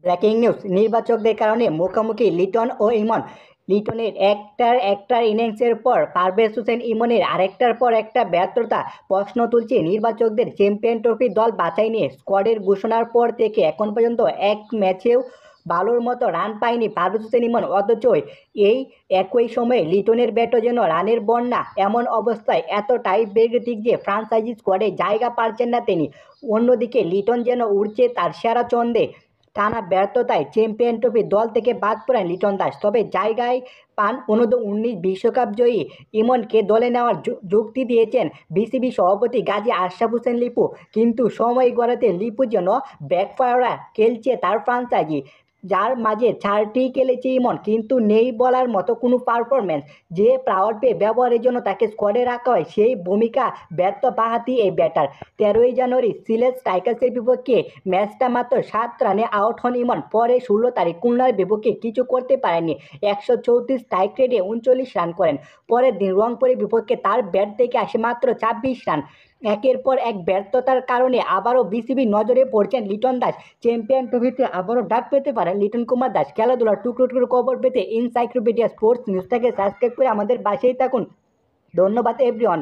Breaking news, নির্বাচকদের কারণে মুখোমুখি লিটন ও ইমন। লিটনের একটার ইনিংসের পর পারভেজ হোসেন ইমনের আরেকটার পর একটা ব্যর্থতা প্রশ্ন তুলছে নির্বাচকদের। চ্যাম্পিয়ন ট্রফি দল বাছাই নিয়ে স্কোয়াডের ঘোষণার পর থেকে এখন পর্যন্ত এক ম্যাচেও ভালোর মতো রান পায়নি পারভেজ হোসেন ইমন। অথচ এই একই সময়ে লিটনের ব্যাটও যেন রানের বন্যা। এমন অবস্থায় এতটাই বেগতিক যে ফ্রাঞ্চাইজি স্কোয়াডে জায়গা পাচ্ছেন না তিনি। অন্যদিকে লিটন যেন উড়ছে তার সেরা ছন্দে। টানা ব্যর্থতায় চ্যাম্পিয়ন ট্রফি দল থেকে বাদ পড়েন লিটন দাস, তবে জায়গায় পান অনূর্ধ্ব-19 বিশ্বকাপ জয়ী ইমনকে দলে নেওয়ার যুক্তি দিয়েছেন বিসিবি সভাপতি গাজী আশরাফ হোসেন লিপু। কিন্তু সময় গড়াতে লিপু যেন ব্যাকফায়ার খেলছে তার ফ্রাঞ্চাইজি, যার মাঝে 4টি খেলেছে ইমন, কিন্তু নেই বলার মতো কোনো পারফরমেন্স। যে পাওয়ার প্লে ব্যবহারের জন্য তাকে স্কোয়াডে রাখা হয় সেই ভূমিকা ব্যর্থ বাঁহাতি এই ব্যাটার। 13ই জানুয়ারি সিলেট স্ট্রাইকার্সের বিপক্ষে ম্যাচটা মাত্র 7 রানে আউট হন ইমন। পরে 16 তারিখ খুলনার বিপক্ষে কিছু করতে পারেননি, 134 স্ট্রাইক রেটে 39 রান করেন। পরের দিন রংপুরের বিপক্ষে তার ব্যাট থেকে আসে মাত্র 26 রান। একের পর এক ব্যর্থতার কারণে আবারও বিসিবির নজরে পড়ছেন লিটন দাস। চ্যাম্পিয়ন ট্রফিতে আবারও ডাক পেতে পারেন লিটন কুমার দাস। খেলাধুলার টুকরো টুকরো খবর পেতে এনসাইক্লোপিডিয়া স্পোর্টস নিউজটাকে সাবস্ক্রাইব করে আমাদের পাশেই থাকুন। ধন্যবাদ এভরিওয়ান।